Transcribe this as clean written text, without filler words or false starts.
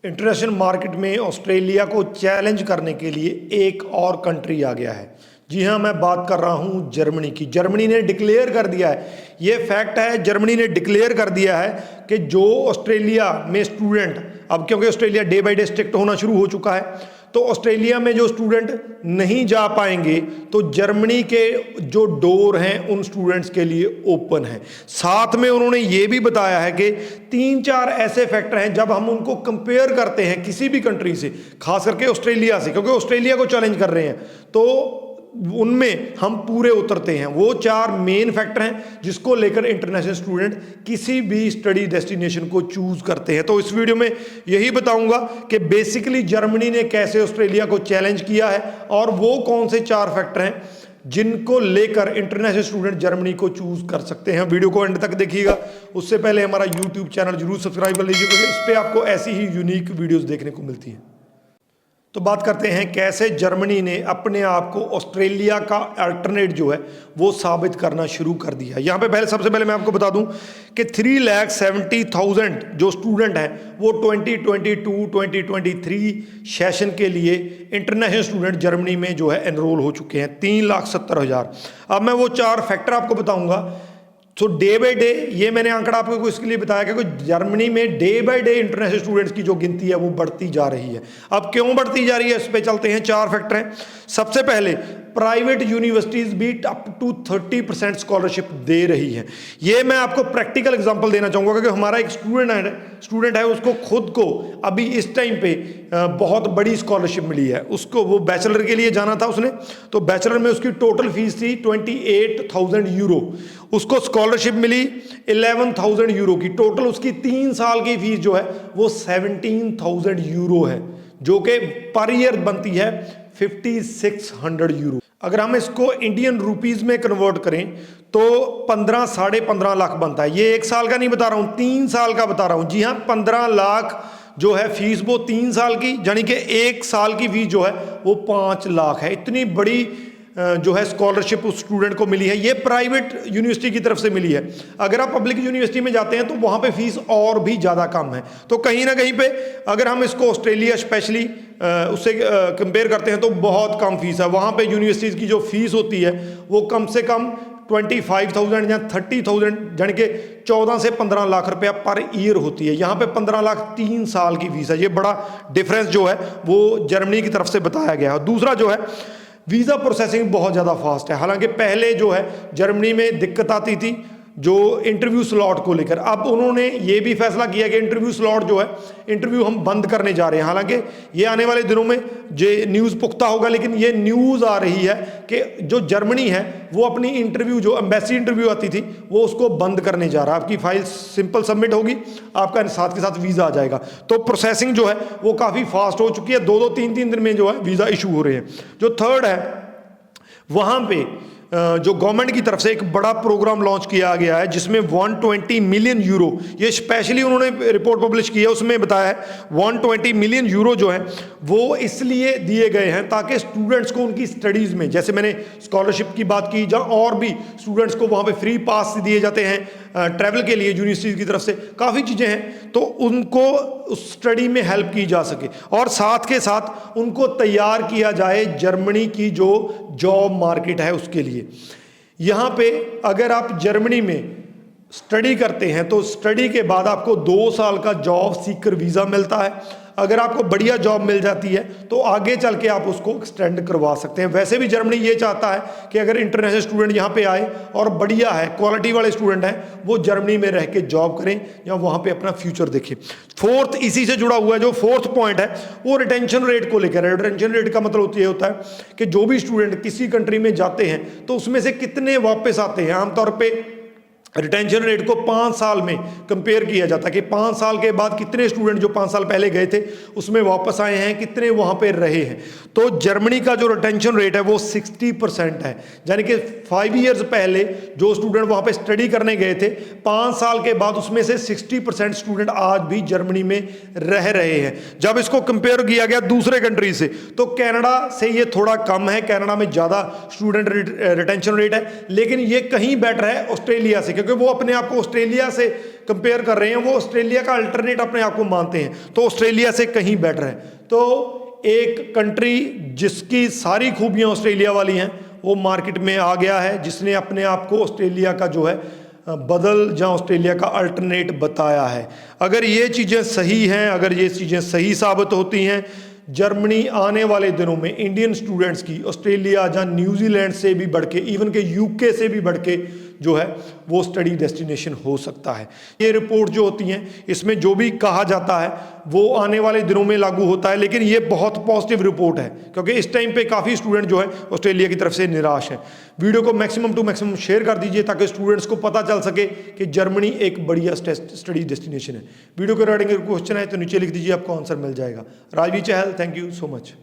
International market में Australia को challenge करने के लिए एक और कंट्री आ गया है। जी हाँ, मैं बात कर रहा हूँ जर्मनी की। जर्मनी ने डिक्लेयर कर दिया है, ये फैक्ट है, जर्मनी ने डिक्लेयर कर दिया है कि जो ऑस्ट्रेलिया में स्टूडेंट, अब क्योंकि Australia day by day strict होना शुरू हो चुका है, तो ऑस्ट्रेलिया में जो स्टूडेंट नहीं जा पाएंगे तो जर्मनी के जो डोर हैं उन स्टूडेंट्स के लिए ओपन है। साथ में उन्होंने ये भी बताया है कि 3-4 ऐसे फैक्टर हैं जब हम उनको कंपेयर करते हैं किसी भी कंट्री से, खास करके ऑस्ट्रेलिया से, क्योंकि ऑस्ट्रेलिया को चैलेंज कर रहे हैं, तो उनमें हम पूरे उतरते हैं। वो 4 मेन फैक्टर हैं जिसको लेकर इंटरनेशनल स्टूडेंट किसी भी स्टडी डेस्टिनेशन को चूज करते हैं। तो इस वीडियो में यही बताऊंगा कि बेसिकली जर्मनी ने कैसे ऑस्ट्रेलिया को चैलेंज किया है और वो कौन से 4 फैक्टर हैं जिनको लेकर इंटरनेशनल स्टूडेंट जर्मनी को चूज कर सकते हैं। वीडियो को एंड तक देखिएगा। उससे पहले हमारा यूट्यूब चैनल जरूर सब्सक्राइब कर लीजिए, क्योंकि इस पर आपको ऐसी ही यूनिक वीडियोस देखने को मिलती है। तो बात करते हैं कैसे जर्मनी ने अपने आप को ऑस्ट्रेलिया का अल्टरनेट जो है वो साबित करना शुरू कर दिया। यहाँ पे सबसे पहले मैं आपको बता दूं कि 3,70,000 जो स्टूडेंट हैं वो 2022-2023 सेशन के लिए इंटरनेशनल स्टूडेंट जर्मनी में जो है एनरोल हो चुके हैं, 3,70,000। अब मैं वो 4 फैक्टर आपको बताऊंगा। तो डे बाय डे, ये मैंने आंकड़ा आपको इसके लिए बताया कि जर्मनी में day by day international students की जो गिनती है वो बढ़ती जा रही है। अब क्यों बढ़ती जा रही है, इस पे चलते हैं। 4 फैक्टर हैं। सबसे पहले, प्राइवेट यूनिवर्सिटीज भी अप टू 30% स्कॉलरशिप दे रही है। ये मैं आपको प्रैक्टिकल एग्जांपल देना चाहूँगा, क्योंकि हमारा एक स्टूडेंट है, उसको खुद को अभी इस टाइम पे बहुत बड़ी स्कॉलरशिप मिली है। उसको वो बैचलर के लिए जाना था उसने, तो बैचलर में उसकी टोटल फीस थी 28,000 यूरो। उसको स्कॉलरशिप मिली 11,000 यूरो की। टोटल उसकी 3 साल की फीस जो है वो 17,000 यूरो है, जो कि पर ईयर बनती है 5,600 यूरो। अगर हम इसको इंडियन रुपीज में कन्वर्ट करें तो 15-15.5 लाख बनता है। ये 1 साल का नहीं बता रहा हूं, 3 साल का बता रहा हूं। जी हाँ, 15 लाख जो है फीस वो 3 साल की, यानी कि 1 साल की फीस जो है वो 5 लाख है। इतनी बड़ी जो है स्कॉलरशिप उस स्टूडेंट को मिली है। ये प्राइवेट यूनिवर्सिटी की तरफ से मिली है। अगर आप पब्लिक यूनिवर्सिटी में जाते हैं तो वहाँ पे फीस और भी ज़्यादा कम है। तो कहीं ना कहीं पे अगर हम इसको ऑस्ट्रेलिया स्पेशली उससे कंपेयर करते हैं तो बहुत कम फीस है। वहाँ पे यूनिवर्सिटीज़ की जो फीस होती है वो कम से कम 25,000 या 30,000, यानी कि 14 से 15 लाख रुपया पर ईयर होती है। यहाँ पे 15 लाख 3 साल की फीस है। ये बड़ा डिफरेंस जो है वो जर्मनी की तरफ से बताया गया है। दूसरा जो है, वीज़ा प्रोसेसिंग बहुत ज़्यादा फास्ट है। हालांकि पहले जो है जर्मनी में दिक्कत आती थी जो इंटरव्यू स्लॉट को लेकर, अब उन्होंने ये भी फैसला किया कि इंटरव्यू स्लॉट जो है, इंटरव्यू हम बंद करने जा रहे हैं। हालांकि ये आने वाले दिनों में ये न्यूज़ पुख्ता होगा, लेकिन ये न्यूज़ आ रही है कि जो जर्मनी है वो अपनी इंटरव्यू, जो एम्बेसी इंटरव्यू आती थी, वो उसको बंद करने जा रहा है। आपकी फाइल सिंपल सबमिट होगी, आपका साथ के साथ वीज़ा आ जाएगा। तो प्रोसेसिंग जो है वो काफ़ी फास्ट हो चुकी है। 2-2, 3-3 दिन में जो है वीज़ा इशू हो रहे हैं। जो थर्ड है, वहाँ पे जो गवर्नमेंट की तरफ से एक बड़ा प्रोग्राम लॉन्च किया गया है जिसमें 120 मिलियन यूरो, ये स्पेशली उन्होंने रिपोर्ट पब्लिश की है, उसमें बताया है 120 मिलियन यूरो जो है वो इसलिए दिए गए हैं ताकि स्टूडेंट्स को उनकी स्टडीज़ में, जैसे मैंने स्कॉलरशिप की बात की, जहाँ और भी स्टूडेंट्स को वहाँ पे फ्री पास दिए जाते हैं ट्रैवल के लिए, यूनिवर्सिटीज़ की तरफ से काफ़ी चीज़ें हैं, तो उनको उस स्टडी में हेल्प की जा सके और साथ के साथ उनको तैयार किया जाए जर्मनी की जो जॉब मार्केट है उसके लिए। यहाँ पे अगर आप जर्मनी में स्टडी करते हैं तो स्टडी के बाद आपको 2 साल का जॉब सीकर वीज़ा मिलता है। अगर आपको बढ़िया जॉब मिल जाती है तो आगे चल के आप उसको एक्सटेंड करवा सकते हैं। वैसे भी जर्मनी ये चाहता है कि अगर इंटरनेशनल स्टूडेंट यहाँ पे आए और बढ़िया है, क्वालिटी वाले स्टूडेंट हैं, वो जर्मनी में रह के जॉब करें या वहाँ पे अपना फ्यूचर देखें। फोर्थ, इसी से जुड़ा हुआ है जो फोर्थ पॉइंट है, वो रिटेंशन रेट को लेकर है। रिटेंशन रेट का मतलब ये होता है कि जो भी स्टूडेंट किसी कंट्री में जाते हैं तो उसमें से कितने वापस आते हैं। आमतौर पर रिटेंशन रेट को 5 साल में कंपेयर किया जाता है कि 5 साल के बाद कितने स्टूडेंट जो 5 साल पहले गए थे उसमें वापस आए हैं, कितने वहाँ पे रहे हैं। तो जर्मनी का जो रिटेंशन रेट है वो 60% है, यानी कि 5 इयर्स पहले जो स्टूडेंट वहाँ पे स्टडी करने गए थे, 5 साल के बाद उसमें से 60% स्टूडेंट आज भी जर्मनी में रह रहे हैं। जब इसको कंपेयर किया गया दूसरे कंट्री से तो कनाडा से ये थोड़ा कम है, कनाडा में ज़्यादा स्टूडेंट रिटेंशन रेट है, लेकिन ये कहीं बेटर है ऑस्ट्रेलिया से, क्योंकि वो अपने आप को ऑस्ट्रेलिया से कंपेयर कर रहे हैं, वो ऑस्ट्रेलिया का अल्टरनेट अपने आप को मानते हैं, तो ऑस्ट्रेलिया से कहीं बेटर है। तो एक कंट्री जिसकी सारी खूबियां ऑस्ट्रेलिया वाली हैं वो मार्केट में आ गया है, जिसने अपने आप को ऑस्ट्रेलिया का जो है बदल जहाँ ऑस्ट्रेलिया का अल्टरनेट बताया है। अगर ये चीज़ें सही हैं, अगर ये चीज़ें सही साबित होती हैं, जर्मनी आने वाले दिनों में इंडियन स्टूडेंट्स की ऑस्ट्रेलिया या न्यूजीलैंड से भी बढ़ के, इवन के यूके से भी बढ़ के जो है वो स्टडी डेस्टिनेशन हो सकता है। ये रिपोर्ट जो होती हैं इसमें जो भी कहा जाता है वो आने वाले दिनों में लागू होता है, लेकिन ये बहुत पॉजिटिव रिपोर्ट है क्योंकि इस टाइम पे काफ़ी स्टूडेंट जो है ऑस्ट्रेलिया की तरफ से निराश हैं। वीडियो को मैक्सिमम टू मैक्सिमम शेयर कर दीजिए ताकि स्टूडेंट्स को पता चल सके कि जर्मनी एक बढ़िया स्टडी डेस्टिनेशन है। वीडियो के रिगार्डिंग क्वेश्चन है तो नीचे लिख दीजिए, आपको आंसर मिल जाएगा। राजवीर चहल, थैंक यू सो मच।